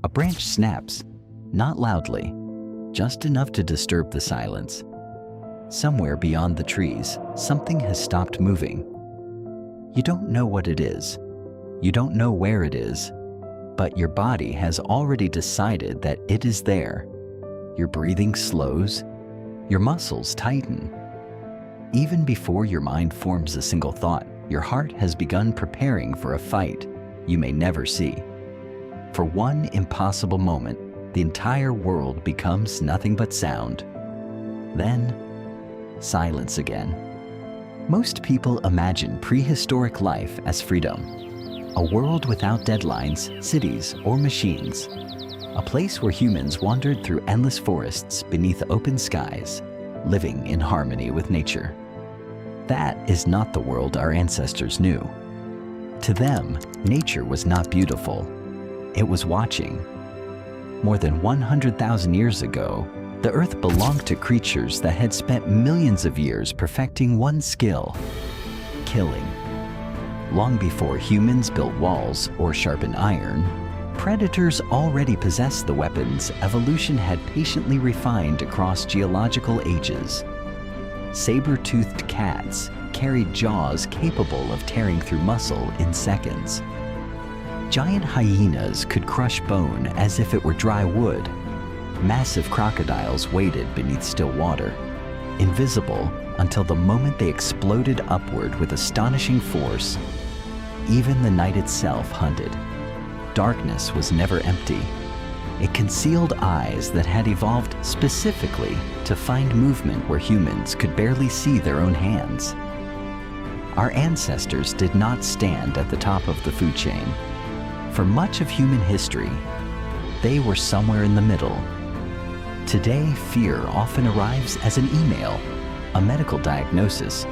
A branch snaps, not loudly, just enough to disturb the silence. Somewhere beyond the trees, something has stopped moving. You don't know what it is. You don't know where it is, but your body has already decided that it is there. Your breathing slows, your muscles tighten. Even before your mind forms a single thought, your heart has begun preparing for a fight you may never see. For one impossible moment, the entire world becomes nothing but sound. Then, silence again. Most people imagine prehistoric life as freedom. A world without deadlines, cities, or machines. A place where humans wandered through endless forests beneath open skies, living in harmony with nature. That is not the world our ancestors knew. To them, nature was not beautiful. It was watching. More than 100,000 years ago, the earth belonged to creatures that had spent millions of years perfecting one skill: killing. Long before humans built walls or sharpened iron, predators already possessed the weapons evolution had patiently refined across geological ages. Saber-toothed cats carried jaws capable of tearing through muscle in seconds. Giant hyenas could crush bone as if it were dry wood. Massive crocodiles waded beneath still water, invisible until the moment they exploded upward with astonishing force. Even the night itself hunted. Darkness was never empty. It concealed eyes that had evolved specifically to find movement where humans could barely see their own hands. Our ancestors did not stand at the top of the food chain. For much of human history, they were somewhere in the middle. Today, fear often arrives as an email, a medical diagnosis,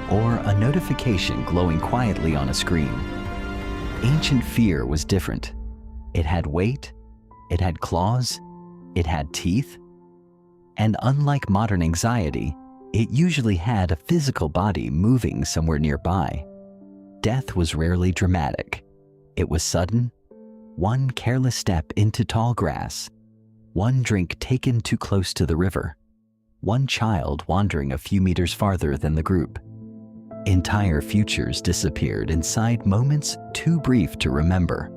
or a notification glowing quietly on a screen. Ancient fear was different. It had weight, it had claws, it had teeth, and unlike modern anxiety, it usually had a physical body moving somewhere nearby. Death was rarely dramatic. It was sudden, one careless step into tall grass, one drink taken too close to the river, one child wandering a few meters farther than the group. Entire futures disappeared inside moments too brief to remember.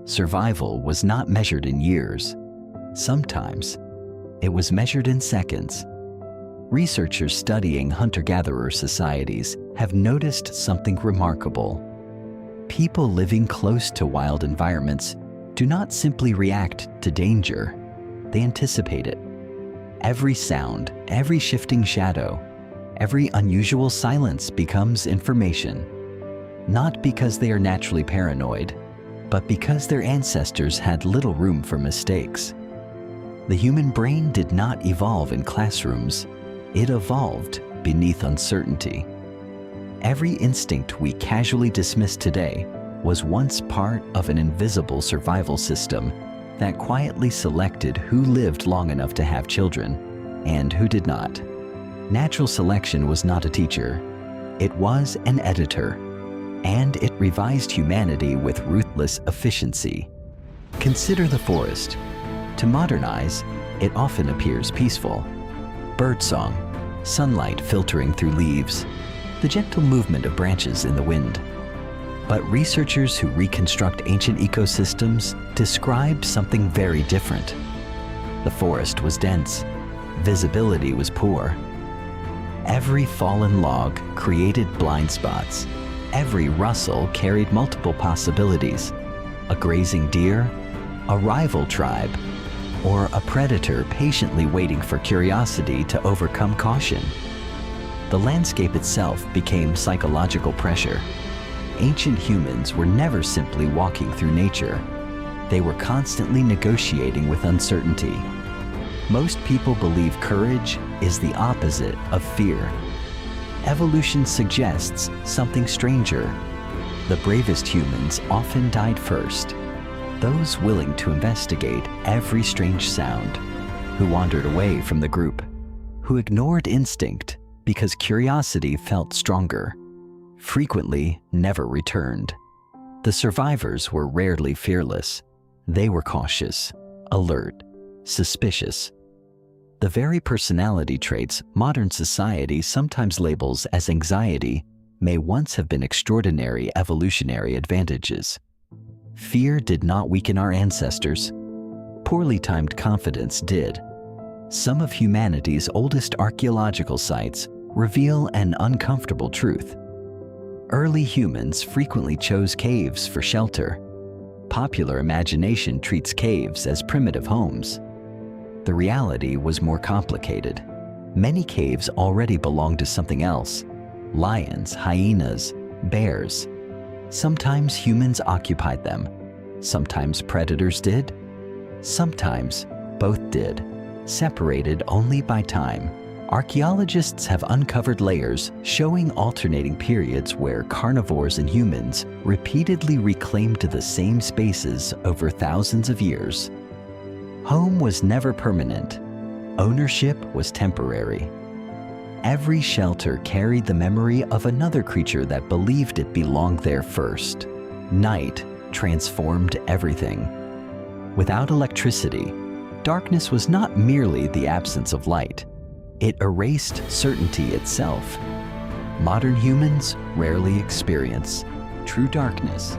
Survival was not measured in years. Sometimes, it was measured in seconds. Researchers studying hunter-gatherer societies have noticed something remarkable. People living close to wild environments do not simply react to danger, they anticipate it. Every sound, every shifting shadow, every unusual silence becomes information. Not because they are naturally paranoid, but because their ancestors had little room for mistakes. The human brain did not evolve in classrooms. It evolved beneath uncertainty. Every instinct we casually dismiss today was once part of an invisible survival system that quietly selected who lived long enough to have children and who did not. Natural selection was not a teacher. It was an editor, and it revised humanity with ruthless efficiency. Consider the forest. To modernize, it often appears peaceful. Birdsong, sunlight filtering through leaves, the gentle movement of branches in the wind. But researchers who reconstruct ancient ecosystems describe something very different. The forest was dense. Visibility was poor. Every fallen log created blind spots. Every rustle carried multiple possibilities. A grazing deer, a rival tribe, or a predator patiently waiting for curiosity to overcome caution. The landscape itself became psychological pressure. Ancient humans were never simply walking through nature. They were constantly negotiating with uncertainty. Most people believe courage is the opposite of fear. Evolution suggests something stranger. The bravest humans often died first. Those willing to investigate every strange sound, who wandered away from the group, who ignored instinct because curiosity felt stronger, frequently never returned. The survivors were rarely fearless. They were cautious, alert, suspicious. The very personality traits modern society sometimes labels as anxiety may once have been extraordinary evolutionary advantages. Fear did not weaken our ancestors. Poorly timed confidence did. Some of humanity's oldest archaeological sites reveal an uncomfortable truth. Early humans frequently chose caves for shelter. Popular imagination treats caves as primitive homes. The reality was more complicated. Many caves already belonged to something else: lions, hyenas, bears. Sometimes humans occupied them. Sometimes predators did. Sometimes both did, separated only by time. Archaeologists have uncovered layers showing alternating periods where carnivores and humans repeatedly reclaimed the same spaces over thousands of years. Home was never permanent. Ownership was temporary. Every shelter carried the memory of another creature that believed it belonged there first. Night transformed everything. Without electricity, darkness was not merely the absence of light. It erased certainty itself. Modern humans rarely experience true darkness.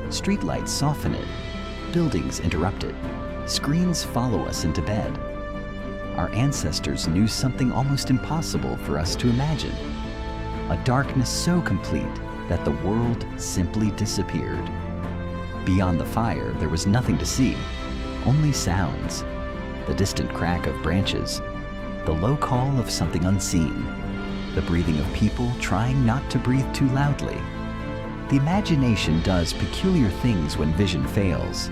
Streetlights soften it. Buildings interrupt it. Screens follow us into bed. Our ancestors knew something almost impossible for us to imagine. A darkness so complete that the world simply disappeared. Beyond the fire, there was nothing to see, only sounds. The distant crack of branches, the low call of something unseen, the breathing of people trying not to breathe too loudly. The imagination does peculiar things when vision fails.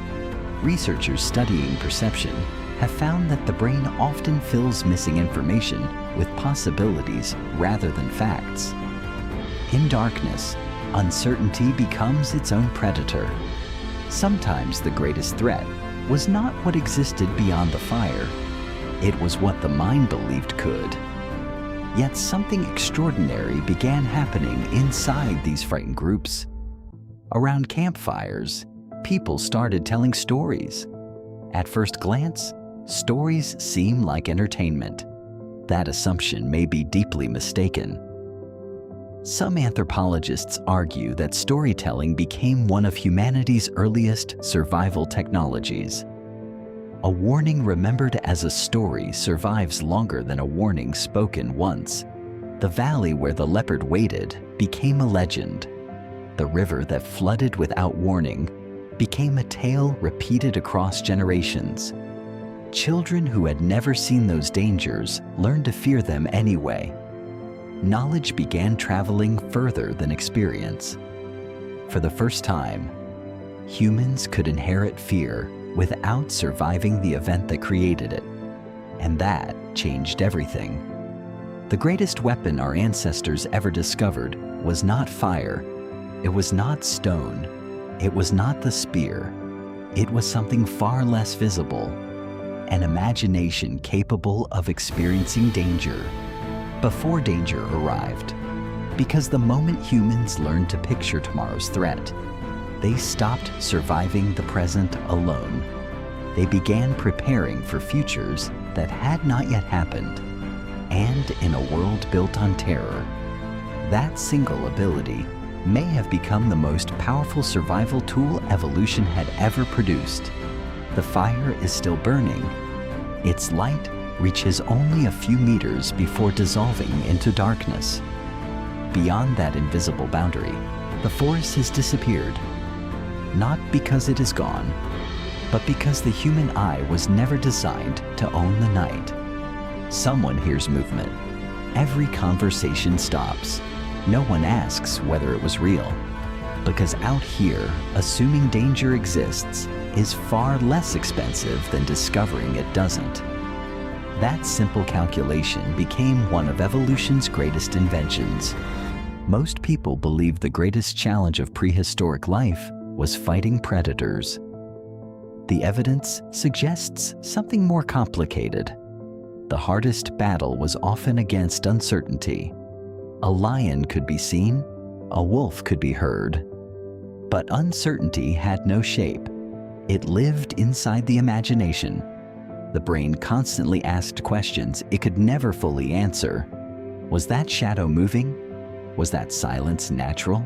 Researchers studying perception have found that the brain often fills missing information with possibilities rather than facts. In darkness, uncertainty becomes its own predator. Sometimes the greatest threat was not what existed beyond the fire. It was what the mind believed could. Yet something extraordinary began happening inside these frightened groups. Around campfires, people started telling stories. At first glance, stories seem like entertainment. That assumption may be deeply mistaken. Some anthropologists argue that storytelling became one of humanity's earliest survival technologies. A warning remembered as a story survives longer than a warning spoken once. The valley where the leopard waited became a legend. The river that flooded without warning became a tale repeated across generations. Children who had never seen those dangers learned to fear them anyway. Knowledge began traveling further than experience. For the first time, humans could inherit fear without surviving the event that created it. And that changed everything. The greatest weapon our ancestors ever discovered was not fire. It was not stone. It was not the spear. It was something far less visible, an imagination capable of experiencing danger before danger arrived. Because the moment humans learned to picture tomorrow's threat, they stopped surviving the present alone. They began preparing for futures that had not yet happened. And in a world built on terror, that single ability may have become the most powerful survival tool evolution had ever produced. The fire is still burning. Its light reaches only a few meters before dissolving into darkness. Beyond that invisible boundary, the forest has disappeared. Not because it is gone, but because the human eye was never designed to own the night. Someone hears movement. Every conversation stops. No one asks whether it was real. Because out here, assuming danger exists is far less expensive than discovering it doesn't. That simple calculation became one of evolution's greatest inventions. Most people believe the greatest challenge of prehistoric life was fighting predators. The evidence suggests something more complicated. The hardest battle was often against uncertainty. A lion could be seen, a wolf could be heard, but uncertainty had no shape. It lived inside the imagination. The brain constantly asked questions it could never fully answer. Was that shadow moving? Was that silence natural?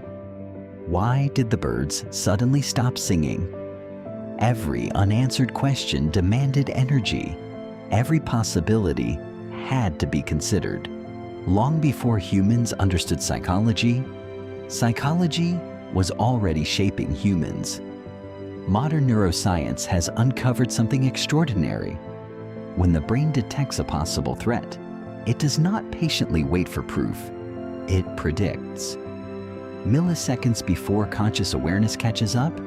Why did the birds suddenly stop singing? Every unanswered question demanded energy. Every possibility had to be considered. Long before humans understood psychology, psychology was already shaping humans. Modern neuroscience has uncovered something extraordinary. When the brain detects a possible threat, it does not patiently wait for proof. It predicts. Milliseconds before conscious awareness catches up,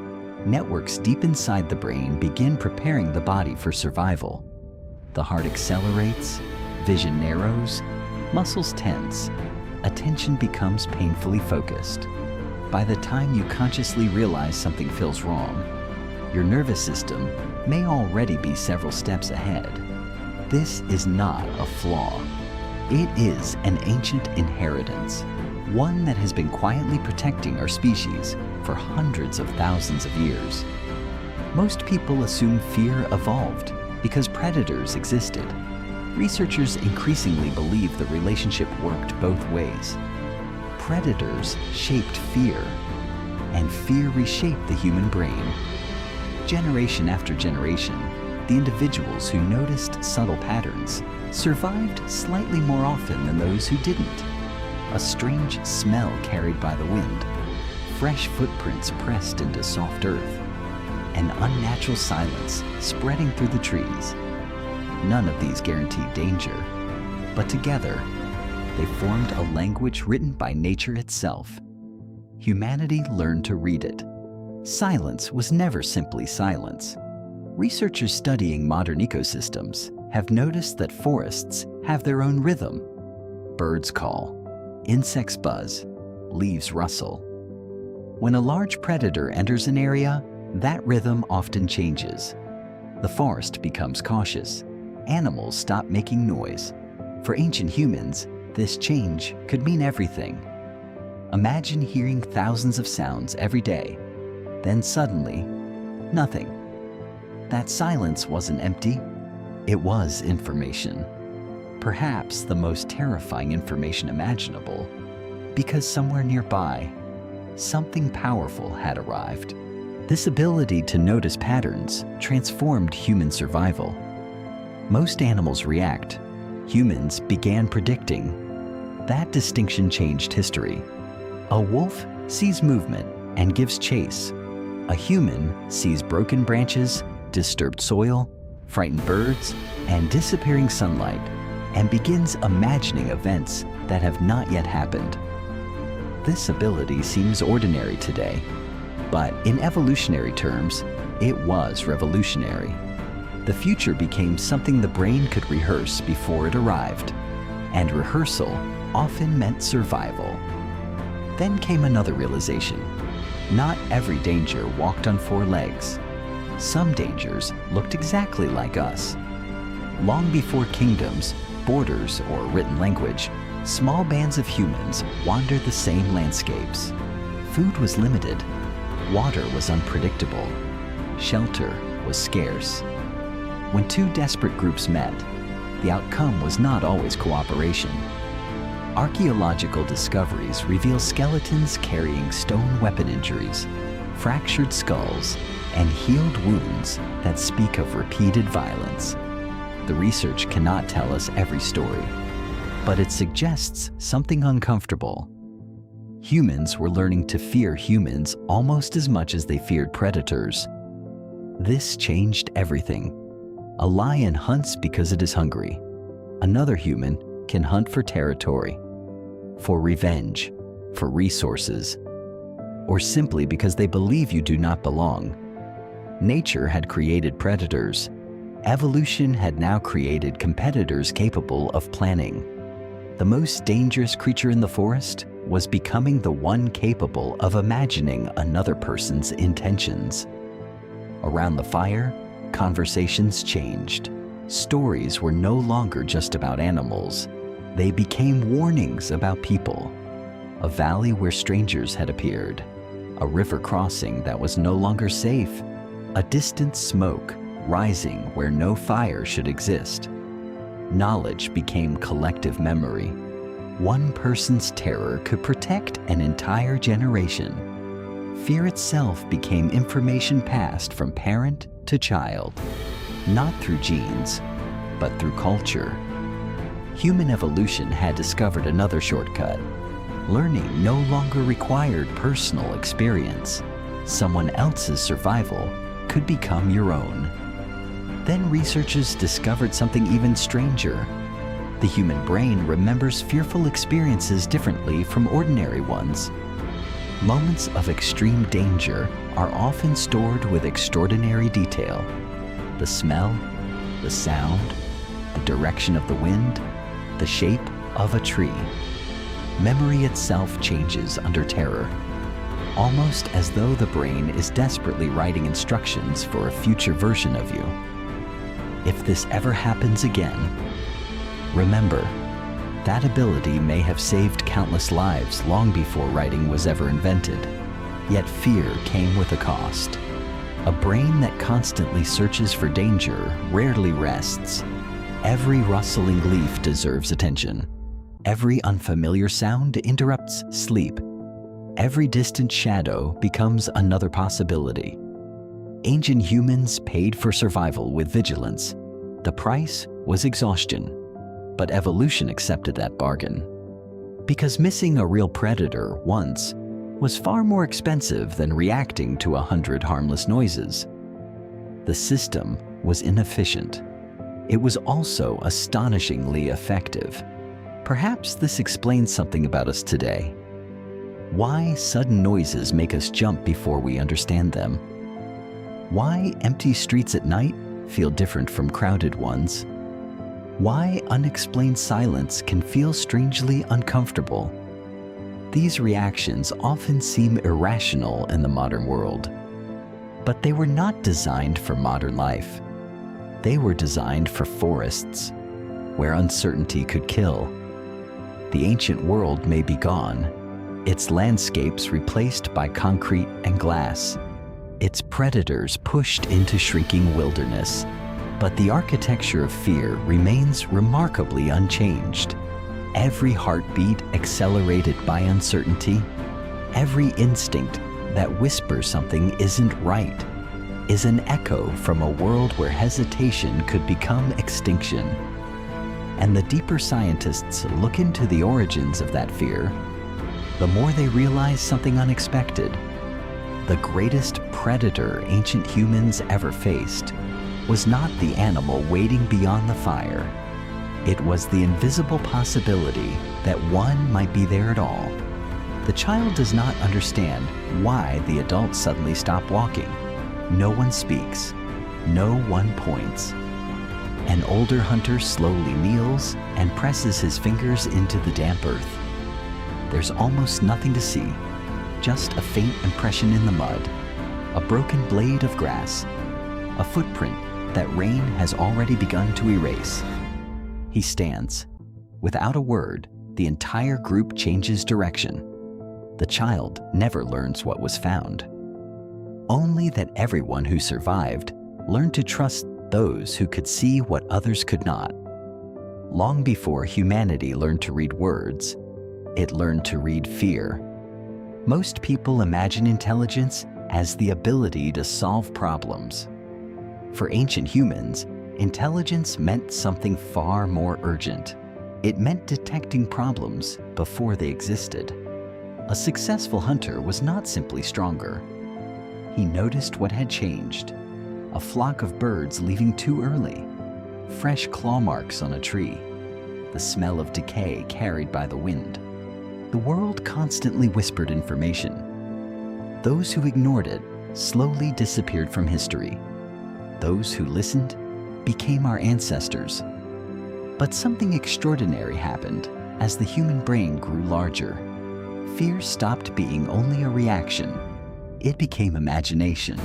networks deep inside the brain begin preparing the body for survival. The heart accelerates, vision narrows, muscles tense, attention becomes painfully focused. By the time you consciously realize something feels wrong, your nervous system may already be several steps ahead. This is not a flaw. It is an ancient inheritance, one that has been quietly protecting our species for hundreds of thousands of years. Most people assume fear evolved because predators existed. Researchers increasingly believe the relationship worked both ways. Predators shaped fear, and fear reshaped the human brain. Generation after generation, the individuals who noticed subtle patterns survived slightly more often than those who didn't. A strange smell carried by the wind, fresh footprints pressed into soft earth, an unnatural silence spreading through the trees. None of these guaranteed danger, but together, they formed a language written by nature itself. Humanity learned to read it. Silence was never simply silence. Researchers studying modern ecosystems have noticed that forests have their own rhythm. Birds call, insects buzz, leaves rustle. When a large predator enters an area, that rhythm often changes. The forest becomes cautious. Animals stop making noise. For ancient humans, this change could mean everything. Imagine hearing thousands of sounds every day, then suddenly, nothing. That silence wasn't empty. It was information. Perhaps the most terrifying information imaginable, because somewhere nearby, something powerful had arrived. This ability to notice patterns transformed human survival. Most animals react. Humans began predicting. That distinction changed history. A wolf sees movement and gives chase. A human sees broken branches, disturbed soil, frightened birds, and disappearing sunlight, and begins imagining events that have not yet happened. This ability seems ordinary today, but in evolutionary terms, it was revolutionary. The future became something the brain could rehearse before it arrived, and rehearsal often meant survival. Then came another realization. Not every danger walked on four legs. Some dangers looked exactly like us. Long before kingdoms, borders, or written language, small bands of humans wandered the same landscapes. Food was limited. Water was unpredictable. Shelter was scarce. When two desperate groups met, the outcome was not always cooperation. Archaeological discoveries reveal skeletons carrying stone weapon injuries, fractured skulls, and healed wounds that speak of repeated violence. The research cannot tell us every story, but it suggests something uncomfortable. Humans were learning to fear humans almost as much as they feared predators. This changed everything. A lion hunts because it is hungry. Another human can hunt for territory, for revenge, for resources, or simply because they believe you do not belong. Nature had created predators. Evolution had now created competitors capable of planning. The most dangerous creature in the forest was becoming the one capable of imagining another person's intentions. Around the fire, conversations changed. Stories were no longer just about animals. They became warnings about people. A valley where strangers had appeared. A river crossing that was no longer safe. a distant smoke rising where no fire should exist. Knowledge became collective memory. One person's terror could protect an entire generation. Fear itself became information passed from parent to child, not through genes, but through culture. Human evolution had discovered another shortcut. Learning no longer required personal experience. Someone else's survival could become your own. Then researchers discovered something even stranger. The human brain remembers fearful experiences differently from ordinary ones. Moments of extreme danger are often stored with extraordinary detail. The smell, the sound, the direction of the wind, the shape of a tree. Memory itself changes under terror, almost as though the brain is desperately writing instructions for a future version of you. If this ever happens again, remember, that ability may have saved countless lives long before writing was ever invented. Yet fear came with a cost. A brain that constantly searches for danger rarely rests. Every rustling leaf deserves attention. Every unfamiliar sound interrupts sleep. Every distant shadow becomes another possibility. Ancient humans paid for survival with vigilance. The price was exhaustion, but evolution accepted that bargain. Because missing a real predator once was far more expensive than reacting to 100 harmless noises. The system was inefficient. It was also astonishingly effective. Perhaps this explains something about us today. Why sudden noises make us jump before we understand them. Why empty streets at night feel different from crowded ones. Why unexplained silence can feel strangely uncomfortable. These reactions often seem irrational in the modern world. But they were not designed for modern life. They were designed for forests, where uncertainty could kill. The ancient world may be gone, its landscapes replaced by concrete and glass, its predators pushed into shrinking wilderness. But the architecture of fear remains remarkably unchanged. Every heartbeat accelerated by uncertainty, every instinct that whispers something isn't right, is an echo from a world where hesitation could become extinction. And the deeper scientists look into the origins of that fear, the more they realize something unexpected. The greatest predator ancient humans ever faced was not the animal waiting beyond the fire. It was the invisible possibility that one might be there at all. The child does not understand why the adults suddenly stop walking. No one speaks. No one points. An older hunter slowly kneels and presses his fingers into the damp earth. There's almost nothing to see, just a faint impression in the mud, a broken blade of grass, a footprint that rain has already begun to erase. He stands. Without a word, the entire group changes direction. The child never learns what was found. Only that everyone who survived learned to trust those who could see what others could not. Long before humanity learned to read words, it learned to read fear. Most people imagine intelligence as the ability to solve problems. For ancient humans, intelligence meant something far more urgent. It meant detecting problems before they existed. A successful hunter was not simply stronger. He noticed what had changed. A flock of birds leaving too early, fresh claw marks on a tree, the smell of decay carried by the wind. The world constantly whispered information. Those who ignored it slowly disappeared from history. Those who listened became our ancestors. But something extraordinary happened as the human brain grew larger. Fear stopped being only a reaction. It became imagination.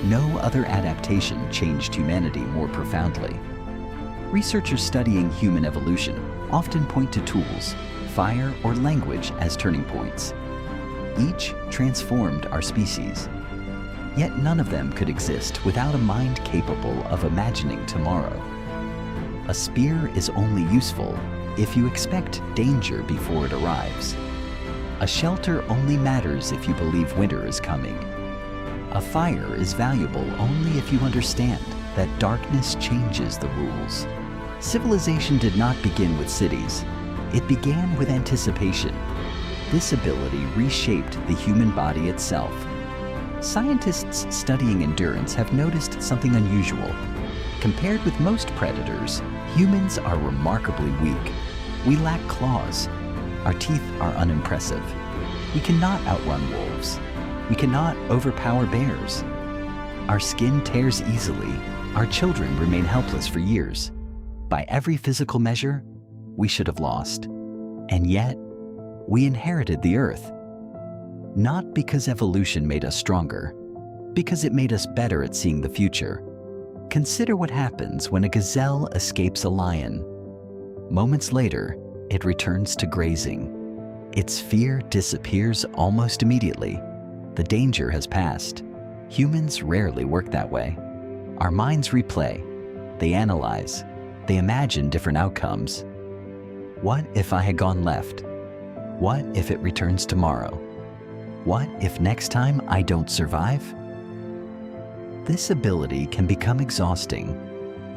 No other adaptation changed humanity more profoundly. Researchers studying human evolution often point to tools, fire, or language as turning points. Each transformed our species. Yet none of them could exist without a mind capable of imagining tomorrow. A spear is only useful if you expect danger before it arrives. A shelter only matters if you believe winter is coming. A fire is valuable only if you understand that darkness changes the rules. Civilization did not begin with cities. It began with anticipation. This ability reshaped the human body itself. Scientists studying endurance have noticed something unusual. Compared with most predators, humans are remarkably weak. We lack claws. Our teeth are unimpressive. We cannot outrun wolves. We cannot overpower bears. Our skin tears easily. Our children remain helpless for years. By every physical measure, we should have lost. And yet, we inherited the earth. Not because evolution made us stronger, because it made us better at seeing the future. Consider what happens when a gazelle escapes a lion. Moments later, it returns to grazing. Its fear disappears almost immediately. The danger has passed. Humans rarely work that way. Our minds replay. They analyze. They imagine different outcomes. What if I had gone left? What if it returns tomorrow? What if next time I don't survive? This ability can become exhausting.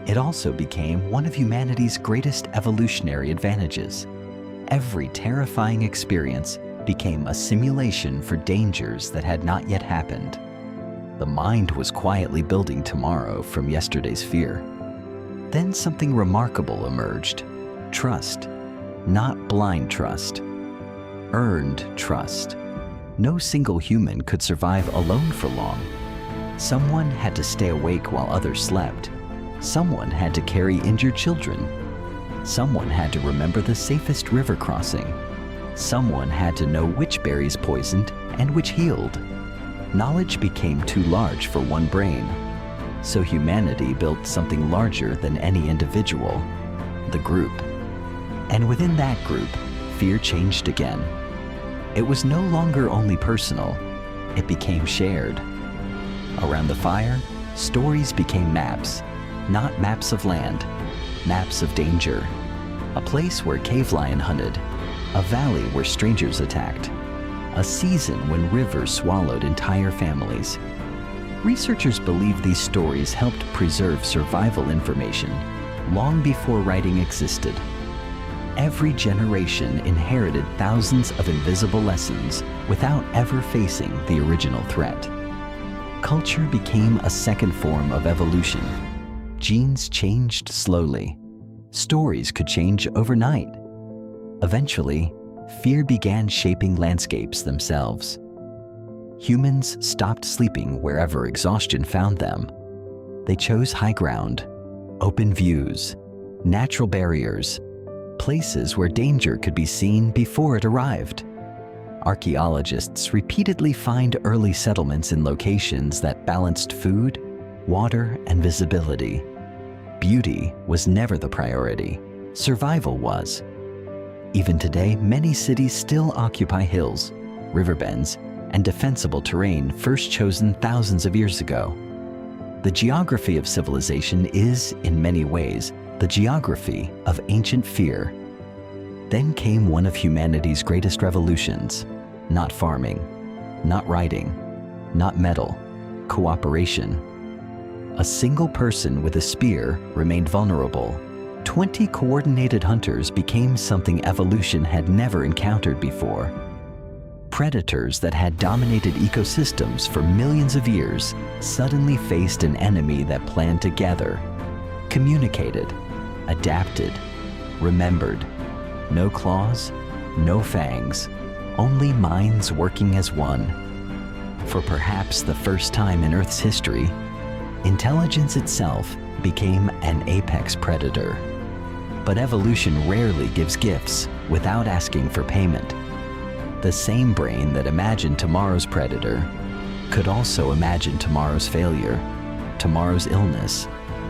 It also became one of humanity's greatest evolutionary advantages. Every terrifying experience became a simulation for dangers that had not yet happened. The mind was quietly building tomorrow from yesterday's fear. Then something remarkable emerged. Trust. Not blind trust. Earned trust. No single human could survive alone for long. Someone had to stay awake while others slept. Someone had to carry injured children. Someone had to remember the safest river crossing. Someone had to know which berries poisoned and which healed. Knowledge became too large for one brain. So humanity built something larger than any individual, the group. And within that group, fear changed again. It was no longer only personal, it became shared. Around the fire, stories became maps, not maps of land, maps of danger. A place where cave lion hunted, a valley where strangers attacked, a season when rivers swallowed entire families. Researchers believe these stories helped preserve survival information long before writing existed. Every generation inherited thousands of invisible lessons without ever facing the original threat. Culture became a second form of evolution. Genes changed slowly. Stories could change overnight. Eventually, fear began shaping landscapes themselves. Humans stopped sleeping wherever exhaustion found them. They chose high ground, open views, natural barriers, places where danger could be seen before it arrived. Archaeologists repeatedly find early settlements in locations that balanced food, water, and visibility. Beauty was never the priority. Survival was. Even today, many cities still occupy hills, riverbends, and defensible terrain first chosen thousands of years ago. The geography of civilization is, in many ways, the geography of ancient fear. Then came one of humanity's greatest revolutions. Not farming, not writing, not metal, cooperation. A single person with a spear remained vulnerable. 20 coordinated hunters became something evolution had never encountered before. Predators that had dominated ecosystems for millions of years suddenly faced an enemy that planned together, communicated, adapted, remembered. No claws, no fangs, only minds working as one. For perhaps the first time in Earth's history, intelligence itself became an apex predator. But evolution rarely gives gifts without asking for payment. The same brain that imagined tomorrow's predator could also imagine tomorrow's failure, tomorrow's illness,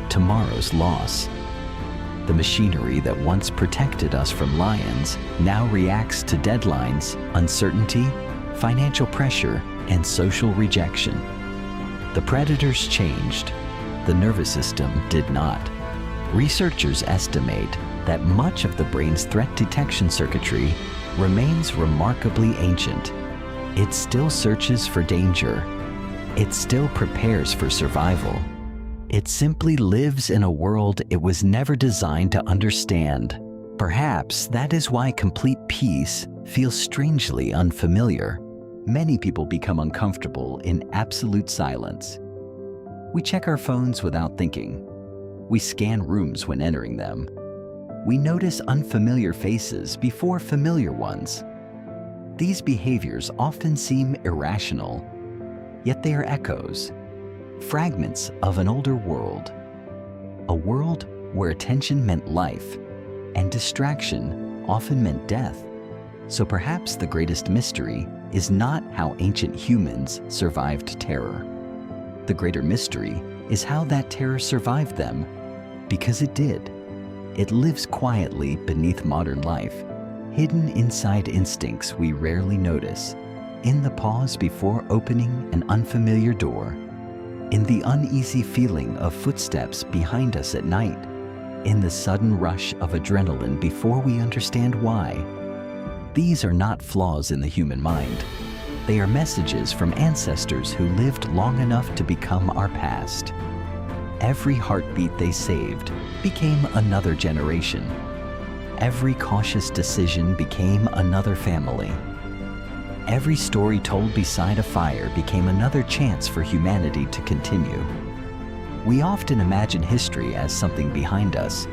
tomorrow's loss. The machinery that once protected us from lions now reacts to deadlines, uncertainty, financial pressure, and social rejection. The predators changed. The nervous system did not. Researchers estimate that much of the brain's threat detection circuitry remains remarkably ancient. It still searches for danger. It still prepares for survival. It simply lives in a world it was never designed to understand. Perhaps that is why complete peace feels strangely unfamiliar. Many people become uncomfortable in absolute silence. We check our phones without thinking. We scan rooms when entering them. We notice unfamiliar faces before familiar ones. These behaviors often seem irrational, yet they are echoes, fragments of an older world. A world where attention meant life and distraction often meant death. So perhaps the greatest mystery is not how ancient humans survived terror. The greater mystery is how that terror survived them, because it did. It lives quietly beneath modern life, hidden inside instincts we rarely notice, in the pause before opening an unfamiliar door, in the uneasy feeling of footsteps behind us at night, in the sudden rush of adrenaline before we understand why. These are not flaws in the human mind. They are messages from ancestors who lived long enough to become our past. Every heartbeat they saved became another generation. Every cautious decision became another family. Every story told beside a fire became another chance for humanity to continue. We often imagine history as something behind us,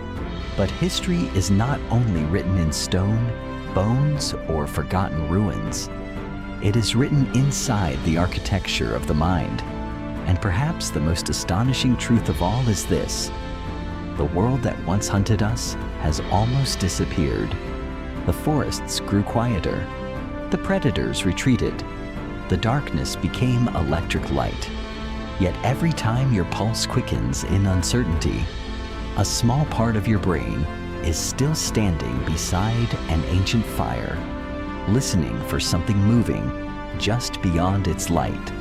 but history is not only written in stone, bones, or forgotten ruins. It is written inside the architecture of the mind. And perhaps the most astonishing truth of all is this: the world that once hunted us has almost disappeared. The forests grew quieter. The predators retreated. The darkness became electric light. Yet every time your pulse quickens in uncertainty, a small part of your brain is still standing beside an ancient fire, listening for something moving just beyond its light.